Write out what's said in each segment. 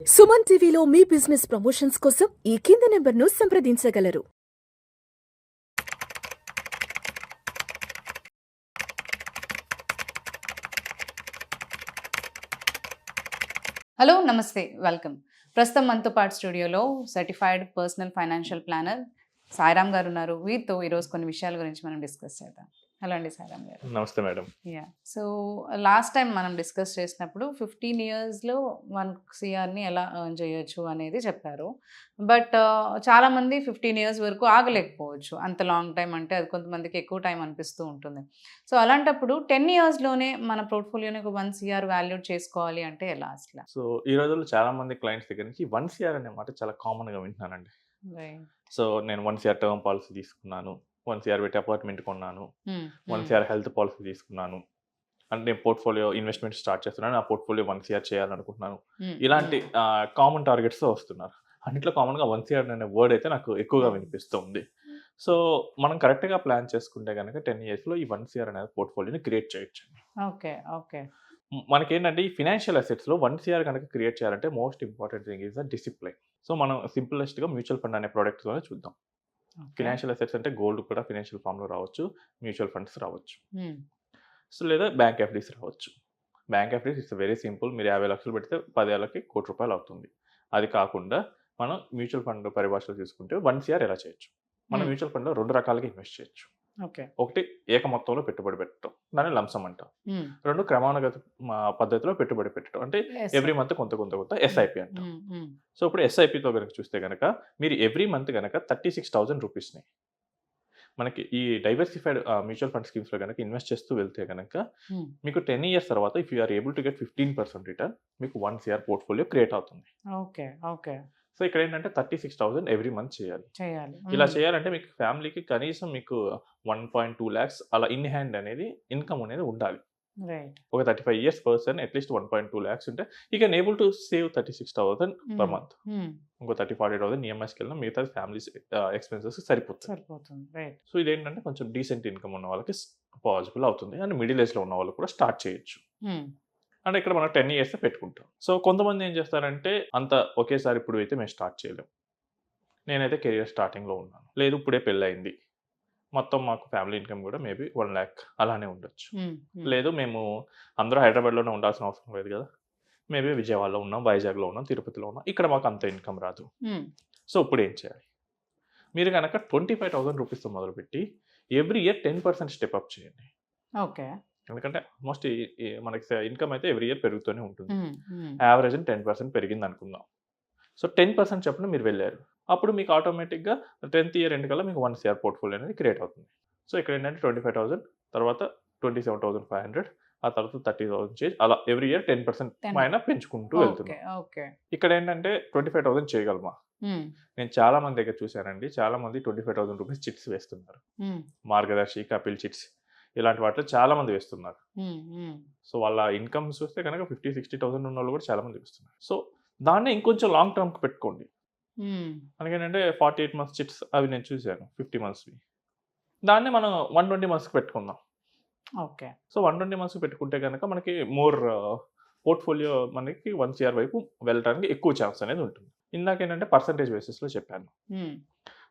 సుమన్ టీవీలో మీ business promotions కోసం ఈ కింది నెంబర్ను సంప్రదించగలరు. హలో నమస్తే వెల్కమ్. ప్రస్తుతం మనతో పాటు స్టూడియోలో certified personal financial planner Sairam గారు ఉన్నారు. వీరితో ఈరోజు కొన్ని విషయాల గురించి మనం డిస్కస్ చేద్దాం. హలో అండి సాయిరామ్ గారు. నమస్తే madam. Yeah, so last time మనం డిస్కస్ చేసినప్పుడు 15 ఇయర్స్లో 1 CRని ఎలా ఎర్న్ చేయొచ్చు అనేది చెప్పారు. బట్ చాలామంది 15 ఇయర్స్ వరకు ఆగలేకపోవచ్చు. అంత లాంగ్ టైం అంటే అది కొంతమందికి ఎక్కువ టైం అనిపిస్తూ ఉంటుంది. సో అలాంటప్పుడు 10 ఇయర్స్లోనే మన పోర్ట్ఫోలియోని ఒక 1 CR వాల్యూడ్ చేసుకోవాలి అంటే ఎలా అసలు? సో ఈ రోజుల్లో చాలా మంది క్లయింట్స్ దగ్గర నుంచి 1 CR అనే మాట చాలా కామన్గా వింటున్నానండి. సో నేను 1 CR టర్మ్ పాలసీ తీసుకున్నాను, 1 CR పెట్టి అపార్ట్మెంట్ కొన్నాను, 1 CR హెల్త్ పాలసీ తీసుకున్నాను, అంటే నేను పోర్ట్ఫోలియో ఇన్వెస్ట్మెంట్ స్టార్ట్ చేస్తున్నాను, నా పోర్ట్ఫోలియో 1 CR చేయాలనుకుంటున్నాను. ఇలాంటి కామన్ టార్గెట్స్ వస్తున్నారు. అన్నింటిలో కామన్గా 1 CR అనే వర్డ్ అయితే నాకు ఎక్కువగా వినిపిస్తుంది. సో మనం కరెక్ట్గా ప్లాన్ చేసుకుంటే కనుక 10 ఇయర్స్లో ఈ 1 CR అనేది పోర్ట్ఫోలియోని క్రియేట్ చేయొచ్చు. Okay okay. మనకేంటంటే ఈ ఫినాన్షియల్ అసెట్స్లో 1 CR కనుక క్రియేట్ చేయాలంటే most important thing is the discipline. So మనం సింపులెస్ట్గా మ్యూచువల్ ఫండ్ అనే ప్రోడక్ట్తోనే చూద్దాం. ఫినాన్షియల్ అసెట్స్ అంటే గోల్డ్ కూడా ఫినాన్షియల్ ఫామ్లో రావచ్చు, మ్యూచువల్ ఫండ్స్ రావచ్చు, సో లేదా బ్యాంక్ ఎఫ్డీస్ రావచ్చు. Bank FDs it's very simple. మీరు 50 లక్షలు పెడితే 10 ఏళ్ళకి ₹1,00,00,000 అవుతుంది. అది కాకుండా మనం మ్యూచువల్ ఫండ్ పరిభాషలో తీసుకుంటే 1 CR ఎలా చేయొచ్చు. మనం మ్యూచువల్ ఫండ్లో 2 రకాలుగా ఇన్వెస్ట్ చేయొచ్చు. ఒకటి ఏక మొత్తంలో పెట్టుబడి పెట్టడం, దాన్ని లంసం అంటాం. 2 క్రమానుగత పద్ధతిలో పెట్టుబడి పెట్టడం, అంటే ఎవ్రీ మంత్ కొంత కొంత కొంత ఎస్ఐపి అంటాం. సో ఇప్పుడు ఎస్ఐపితో కనుక చూస్తే కనుక మీరు ఎవ్రీ మంత్ కనుక ₹36,000 మనకి ఈ డైవర్సిఫైడ్ మ్యూచువల్ ఫండ్ స్కీమ్స్లో కనుక ఇన్వెస్ట్ చేస్తూ వెళ్తే కనుక మీకు 10 ఇయర్స్ తర్వాత if you are able to get 15% return, మీకు 1 CR పోర్ట్ఫోలియో క్రియేట్ అవుతుంది. Okay okay. సో ఇక్కడ ఏంటంటే 36,000 ఎవ్రీ మంత్ చేయాలి. ఇలా చేయాలంటే మీకు ఫ్యామిలీకి కనీసం మీకు 1.2 lakhs అలా ఇన్ హ్యాండ్ అనేది ఇన్కమ్ అనేది ఉండాలి. ఒక 35 ఇయర్స్ పర్సన్ అట్లీస్ట్ 1.2 lakhs ఉంటే you can able to save 36,000 per month. ఇంకో 30-40,000 ఈఎంఐస్కి వెళ్ళినా మిగతా ఫ్యామిలీ ఎక్స్పెన్సెస్ సరిపోతుంది. సో ఇదేంటంటే కొంచెం డీసెంట్ ఇన్కమ్ ఉన్న వాళ్ళకి పాసిబుల్ అవుతుంది, అండ్ మిడిల్ ఏజ్లో ఉన్న వాళ్ళు కూడా స్టార్ట్ చేయొచ్చు. అంటే ఇక్కడ మనం 10 ఇయర్స్ పెట్టుకుంటాం. సో కొంతమంది ఏం చేస్తారంటే అంత ఒకేసారి ఇప్పుడు అయితే మేము స్టార్ట్ చేయలేము, నేనైతే కెరియర్ స్టార్టింగ్లో ఉన్నాను, లేదు ఇప్పుడే పెళ్ళయింది, మొత్తం మాకు ఫ్యామిలీ ఇన్కమ్ కూడా మేబీ 1 lakh అలానే ఉండొచ్చు, లేదు మేము అందరూ హైదరాబాద్లోనే ఉండాల్సిన అవసరం లేదు కదా, మేబీ విజయవాడలో ఉన్నాం, వైజాగ్లో ఉన్నాం, తిరుపతిలో ఉన్నాం, ఇక్కడ మాకు అంత ఇన్కమ్ రాదు. సో ఇప్పుడు ఏం చేయాలి? మీరు కనుక ₹25,000 మొదలుపెట్టి ఎవ్రీ ఇయర్ 10% స్టెప్ అప్ చేయండి. ఓకే. ఎందుకంటే ఆల్మోస్ట్ మనకి ఇన్కమ్ అయితే ఎవ్రీ ఇయర్ పెరుగుతూనే ఉంటుంది. యావరేజ్ 10% పెరిగింది అనుకుందాం. సో 10% చొప్పున మీరు వెళ్ళారు, అప్పుడు మీకు ఆటోమేటిక్గా 10th ఇయర్ ఎండ్ కల్లా మీకు 1 CR పోర్ట్ఫోలియో అనేది క్రియేట్ అవుతుంది. సో ఇక్కడ ఏంటంటే 25,000, తర్వాత 27,500, ఆ తర్వాత 30,000 చేంజ్, అలా ఎవ్రీ ఇయర్ 10% పైన పెంచుకుంటూ వెళ్తున్నాం. ఇక్కడ ఏంటంటే 25,000 చేయగలమా? నేను చాలా మంది దగ్గర చూశానండి, చాలా మంది ₹25,000 చిట్స్ వేస్తున్నారు. మార్గదర్శి, కపిల్ చిట్స్ ఇలాంటి వాటిలో చాలా మంది వేస్తున్నారు. సో వాళ్ళ ఇన్కమ్ చూస్తే కనుక 50,000-60,000 ఉన్న వాళ్ళు కూడా చాలా మంది వేస్తున్నారు. సో దాన్ని ఇంకొంచెం లాంగ్ టర్మ్కి పెట్టుకోండి. అందుకేంటంటే 48 months చిట్స్ అవి నేను చూశాను, 50 monthsవి. దాన్ని మనం 120 monthsకి పెట్టుకుందాం. ఓకే. సో 120 monthsకి పెట్టుకుంటే కనుక మనకి మోర్ పోర్ట్ఫోలియో మనకి 1 CR వైపు వెళ్ళడానికి ఎక్కువ ఛాన్స్ అనేది ఉంటుంది. ఇందాక ఏంటంటే పర్సంటేజ్ బేసిస్లో చెప్పాను.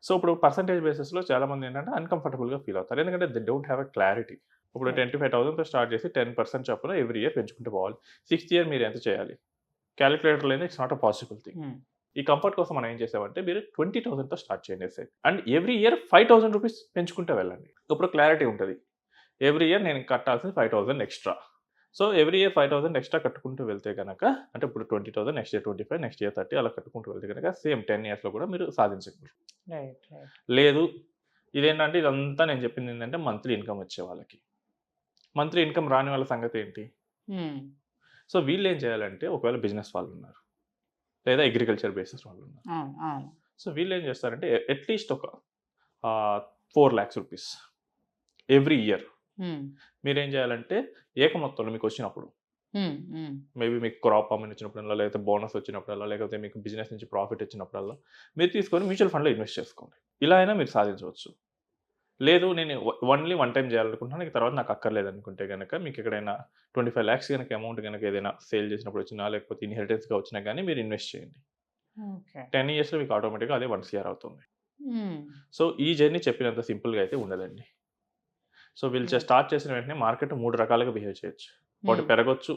సో ఇప్పుడు పర్సంటేజ్ బేసిస్లో చాలా మంది ఏంటంటే అన్కంఫర్టబుల్గా ఫీల్ అవుతారు, ఎందుకంటే they don't have a clarity. ఇప్పుడు 25,000తో స్టార్ట్ చేసి 10% చొప్పున ఎవ్రీ ఇయర్ పెంచుకుంటూ పోవాలి. 6th ఇయర్ మీరు ఎంత చేయాలి? క్యాలిక్యులేటర్ లేదు, it's not a possible thing. ఈ కంఫర్ట్ కోసం మనం ఏం చేసామంటే మీరు 20,000తో స్టార్ట్ చేయండి అండ్ ఎవ్రీ ఇయర్ ₹5,000 పెంచుకుంటూ వెళ్ళండి. ఇప్పుడు క్లారిటీ ఉంటుంది, ఎవ్రీ ఇయర్ నేను కట్టాల్సిన 5,000 extra. So every year 5,000 extra కట్టుకుంటూ వెళ్తే కనుక, అంటే ఇప్పుడు 20,000, నెక్స్ట్ ఇయర్ 25, నెక్స్ట్ ఇయర్ 30 అలా కట్టుకుంటూ వెళ్తే కనుక సేమ్ 10 ఇయర్స్లో కూడా మీరు సాధించగలరు. లేదు ఇదేంటంటే ఇదంతా నేను చెప్పింది ఏంటంటే మంత్లీ ఇన్కమ్ వచ్చే వాళ్ళకి. మంత్లీ ఇన్కమ్ రాని వాళ్ళ సంగతి ఏంటి? సో వీళ్ళు ఏం చేయాలంటే ఒకవేళ బిజినెస్ వాళ్ళు ఉన్నారు, లేదా అగ్రికల్చర్ బేసిస్ వాళ్ళు ఉన్నారు, సో వీళ్ళు ఏం చేస్తారంటే అట్లీస్ట్ ఒక ₹4 lakhs ఎవ్రీ ఇయర్ మీరేం చేయాలంటే ఏక మొత్తంలో మీకు వచ్చినప్పుడు, మేబీ మీకు క్రాప్ అమౌంట్ వచ్చినప్పుడల్లా, లేకపోతే బోనస్ వచ్చినప్పుడల్లా, లేకపోతే మీకు బిజినెస్ నుంచి ప్రాఫిట్ వచ్చినప్పుడల్లా మీరు తీసుకొని మ్యూచువల్ ఫండ్లో ఇన్వెస్ట్ చేసుకోండి. ఇలా అయినా మీరు సాధించవచ్చు. లేదు నేను ఓన్లీ వన్ టైం చేయాలనుకుంటున్నాను, ఇక తర్వాత నాకు అక్కర్లేదు అనుకుంటే కనుక మీకు ఎక్కడైనా 25 lakhs కనుక అమౌంట్ కనుక ఏదైనా సేల్ చేసినప్పుడు వచ్చినా లేకపోతే ఇన్హెరిటెన్స్గా వచ్చినా కానీ మీరు ఇన్వెస్ట్ చేయండి. ఓకే. 10 yearsలో మీకు ఆటోమేటిక్గా అదే 1 crore అవుతుంది. సో ఈ జర్నీ చెప్పినంత సింపుల్గా అయితే ఉండదండి. సో వీళ్ళు స్టార్ట్ చేసిన వెంటనే మార్కెట్ 3 రకాలుగా బిహేవ్ చేయొచ్చు. ఒకటి పెరగొచ్చు,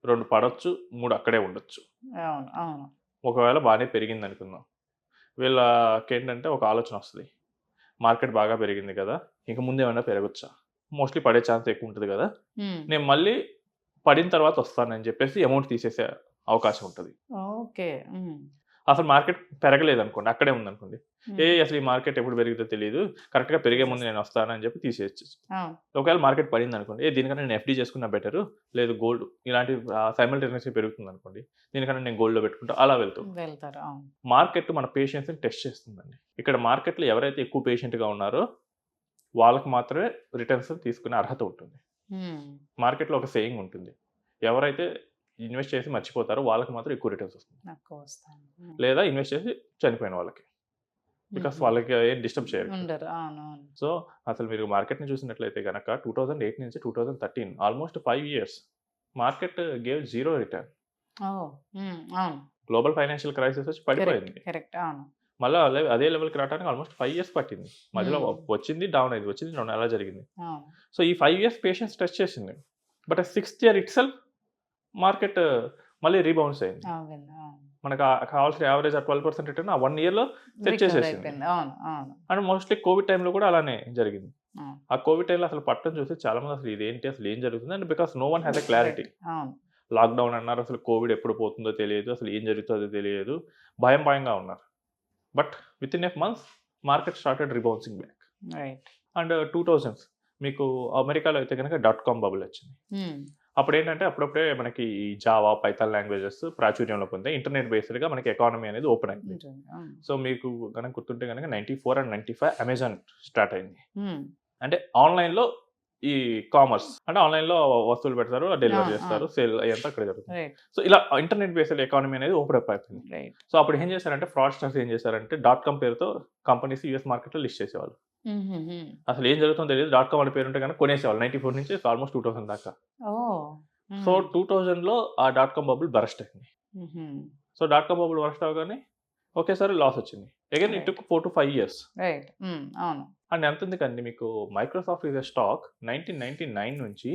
2 పడవచ్చు, 3 అక్కడే ఉండొచ్చు. అవును, అవును. ఒకవేళ బాగానే పెరిగింది అనుకుందాం, వీళ్ళకి ఏంటంటే ఒక ఆలోచన వస్తుంది, మార్కెట్ బాగా పెరిగింది కదా, ఇంక ముందు ఏమైనా పెరగొచ్చా, మోస్ట్లీ పడే ఛాన్స్ ఎక్కువ ఉంటుంది కదా, నేను మళ్ళీ పడిన తర్వాత వస్తానని చెప్పేసి అమౌంట్ తీసేసే అవకాశం ఉంటుంది. ఓకే. అసలు మార్కెట్ పెరగలేదు అనుకోండి, అక్కడే ఉందనుకోండి, అసలు ఈ మార్కెట్ ఎప్పుడు పెరిగితే తెలియదు, కరెక్ట్గా పెరిగే ముందు నేను వస్తానని చెప్పి తీసేయచ్చు. ఒకవేళ మార్కెట్ పడింది అనుకోండి, దీనికన్నా నేను ఎఫ్డీ చేసుకున్నా బెటరు, లేదు గోల్డ్ ఇలాంటి సైమల్టేనియస్గా పెరుగుతుంది అనుకోండి, దీనికన్నా నేను గోల్డ్లో పెట్టుకుంటా, అలా వెళ్తారు. మార్కెట్ మన పేషెన్స్ని టెస్ట్ చేస్తుందండి. ఇక్కడ మార్కెట్లో ఎవరైతే ఎక్కువ పేషెంట్గా ఉన్నారో వాళ్ళకి మాత్రమే రిటర్న్స్ తీసుకునే అర్హత ఉంటుంది. మార్కెట్లో ఒక సేయింగ్ ఉంటుంది, ఎవరైతే ఇన్వెస్ట్ చేసి మర్చిపోతారో వాళ్ళకి మాత్రం ఎక్కువ రిటర్న్స్ వస్తుంది, లేదా ఇన్వెస్ట్ చేసి చనిపోయిన వాళ్ళకి, బికాస్ వాళ్ళకి ఏం డిస్టర్బ్ చేయరు. సో అసలు మీరు మార్కెట్ని చూసినట్లయితే కనుక 2008 నుంచి 2013 almost 5 years market gave 0 return. Global financial crisis వచ్చి పడిపోయింది, మళ్ళీ అదే లెవెల్కి రావడానికి ఆల్మోస్ట్ 5 years పట్టింది. మధ్యలో వచ్చింది డౌన్ అయింది, వచ్చింది డౌన్, అలా జరిగింది. సో ఈ 5 years పేషెన్స్ టెస్ట్ చేసింది, but 6th year it self market మళ్ళీ రీబౌన్స్ అయింది. మనకు కావాల్సిన యావరేజ్ 12% రిటర్న్ ఆ 1 yearలో సెట్ చేసేసింది. అండ్ మోస్ట్లీ కోవిడ్ టైంలో కూడా అలానే జరిగింది. ఆ కోవిడ్ టైంలో అసలు పట్టం చూసి చాలా మంది అసలు ఇదేంటి, అసలు ఏం జరుగుతుంది and because no one has a clarity. Lockdown అన్నారు, అసలు కోవిడ్ ఎప్పుడు పోతుందో తెలియదు, అసలు ఏం జరుగుతుందో తెలియదు, భయంగా ఉన్నారు. But with in a month market started రీబౌన్సింగ్ back. And 2000s మీకు అమెరికాలో అయితే కనుక .com బబుల్ వచ్చింది. అప్పుడు ఏంటంటే అప్పుడప్పుడే మనకి జావా, పైథాన్ లాంగ్వేజెస్ ప్రాచుర్యంలో పొందే ఇంటర్నెట్ బేస్డ్గా మనకి ఎకానమీ అనేది ఓపెన్ అయింది. సో మీకు కనుక గుర్తుంటే కనుక 94 and 95 అమెజాన్ స్టార్ట్ అయింది. అంటే ఆన్లైన్లో ఈ కామర్స్ అంటే ఆన్లైన్లో వస్తువులు పెడతారు, డెలివరీ చేస్తారు, సేల్ అయ్యేంత అక్కడ జరుగుతుంది. సో ఇలా ఇంటర్నెట్ బేస్డ్ ఎకానమీ అనేది ఓపెన్ అప్ అయిపోయింది. సో అప్పుడు ఏం చేశారంటే ఫ్రాడ్స్టర్స్ ఏం చేశారంటే .com పేరుతో కంపెనీస్ యూఎస్ మార్కెట్లో లిస్ట్ చేసేవాళ్ళు. అసలు ఏం జరుగుతుందో తెలియదు, .com అనే పేరు ఉంటే కనుక కొనేసేవాళ్ళు 94 నుంచి ఆల్మోస్ట్ 2000 దాకా. సో 2000లో ఆ .com బబుల్ బరస్ట్ అయింది. సో .com బబుల్ బరస్ట్ అవగానే ఒకేసారి లాస్ వచ్చింది. Again it took 4 to 5 years. And ఎంత ఉంది కండి మీకు, మైక్రోసాఫ్ట్ ఇస్ ఎ స్టాక్ 1999 నుంచి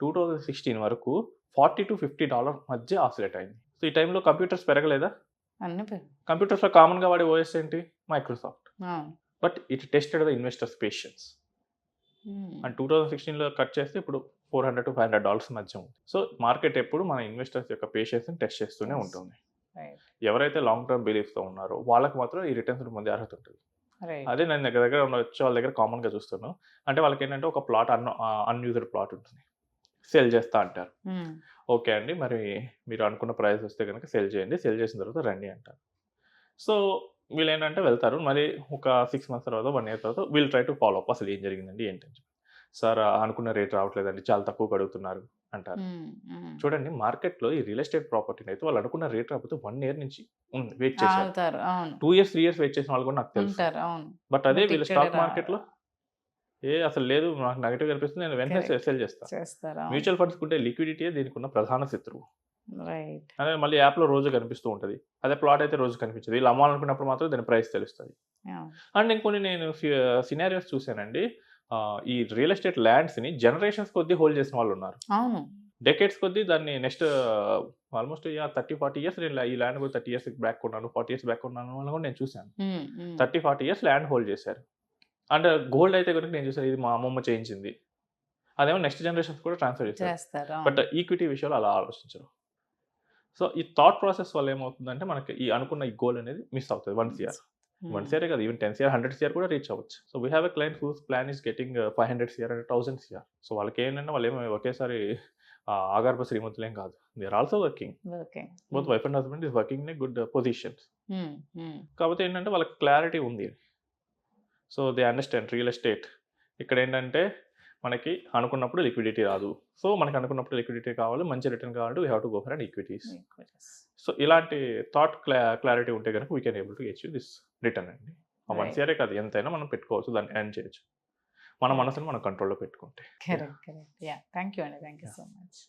2016 వరకు $40 to $50 మధ్య ఆసిలేట్ అయింది. సో ఈ టైంలో కంప్యూటర్స్ పెరగలేదా? కంప్యూటర్స్లో కామన్గా వాడే ఓఎస్ ఏంటి? Microsoft. But it tested the investors patience. And 2016లో కట్ చేస్తే ఇప్పుడు $400 to $500 మధ్య ఉంది. సో మార్కెట్ ఎప్పుడు మన ఇన్వెస్టర్స్ యొక్క పేషెన్స్ని టెస్ట్ చేస్తూనే ఉంటుంది. ఎవరైతే లాంగ్ టర్మ్ బిలీఫ్తో ఉన్నారో వాళ్ళకి మాత్రం ఈ రిటర్న్స్ పొందే అర్హత ఉంటుంది. అదే నేను దగ్గర వచ్చే వాళ్ళ దగ్గర కామన్గా చూస్తున్నాను. అంటే వాళ్ళకి ఏంటంటే ఒక ప్లాట్ అన్యూజ్డ్ ప్లాట్ ఉంటుంది, సెల్ చేస్తా అంటారు. ఓకే అండి, మరి మీరు అనుకున్న ప్రైస్ వస్తే కనుక సెల్ చేయండి, సెల్ చేసిన తర్వాత రండి అంటారు. సో వీళ్ళు ఏంటంటే వెళ్తారు, మరి ఒక 6 months తర్వాత 1 year తర్వాత వీళ్ళు ట్రై టు ఫాలో అప్, అసలు ఏం జరిగిందండి ఏంటని చెప్పి. సార్ అనుకున్న రేట్ రావట్లేదండి, చాలా తక్కువ అడుగుతున్నారు అంటారు. చూడండి మార్కెట్లో ఈ రియల్ ఎస్టేట్ ప్రాపర్టీని అయితే వాళ్ళు అనుకున్న రేట్ రాకపోతే 1 year నుంచి వెయిట్ చేశారు, 2 years 3 years వెయిట్ చేసిన వాళ్ళు కూడా నాకు తెలుసు. బట్ అదే వీళ్ళు స్టాక్ మార్కెట్లో అసలు లేదు, నాకు నెగటివ్ కనిపిస్తుంది, నేను వెంటనే సెల్ చేస్తాను. మ్యూచువల్ ఫండ్స్ ఉంటే లిక్విడిటీ దీనికి ఉన్న ప్రధాన శత్రువు. అదే మళ్ళీ యాప్లో రోజు కనిపిస్తూ ఉంటుంది, అదే ప్లాట్ అయితే రోజు కనిపించదు. వీళ్ళు అమ్మాలనుకున్నప్పుడు మాత్రం దాని ప్రైస్ తెలుస్తుంది. అండ్ ఇంకొన్ని నేను సినారియోస్ చూశానండి, ఈ రియల్ ఎస్టేట్ ల్యాండ్స్ని జనరేషన్స్ కొద్దీ హోల్డ్ చేసిన వాళ్ళు ఉన్నారు. డెకేడ్స్ కొద్దీ దాన్ని నెక్స్ట్ ఆల్మోస్ట్ 30-40 years నేను ఈ ల్యాండ్ 30 years బ్యాక్ కొన్నాను, 40 years బ్యాక్ కొన్నాను అని కూడా నేను చూశాను. 30-40 years ల్యాండ్ హోల్డ్ చేశారు. అండ్ గోల్డ్ అయితే కనుక నేను చూసాను, ఇది మా అమ్మమ్మ చేయించింది, అదేమో నెక్స్ట్ జనరేషన్స్ కూడా ట్రాన్స్ఫర్ చేస్తారు. బట్ ఈక్విటీ విషయాలు అలా ఆలోచించరు. సో ఈ థాట్ ప్రాసెస్ వల్ల ఏమవుతుందంటే మనకి ఈ అనుకున్న ఈ గోల్ అనేది మిస్ అవుతుంది. 1 year, 1 year కదా, ఈవెన్ 10 years 100 years కూడా రీచ్ అవ్వచ్చు. So we have a client whose plan is getting 500 years and 1000 years. So వాళ్ళకి ఏంటంటే వాళ్ళు ఏమో ఒకేసారి ఆగర్భ శ్రీమంతులేం కాదు, they are also working. Both wife and husband is working in a good positions. కాకపోతే ఏంటంటే వాళ్ళకి క్లారిటీ ఉంది. So they understand real estate ఇక్కడ ఏంటంటే మనకి అనుకున్నప్పుడు లిక్విడిటీ రాదు. సో మనకి అనుకున్నప్పుడు లిక్విడిటీ కావాలి, మంచి రిటర్న్ కావాలంటే we have to go for and equities. So ఇలాంటి థాట్ క్లారిటీ ఉంటే కనుక we can able to achieve this return అండి. 1 year కాదు, ఎంతైనా మనం పెట్టుకోవచ్చు, దాన్ని ఎర్న్ చేయొచ్చు. మన మనసుని మనం కంట్రోల్లో పెట్టుకుంటే. కరెక్ట్. యా, థ్యాంక్ యూ అండి, థ్యాంక్ యూ సో మచ్.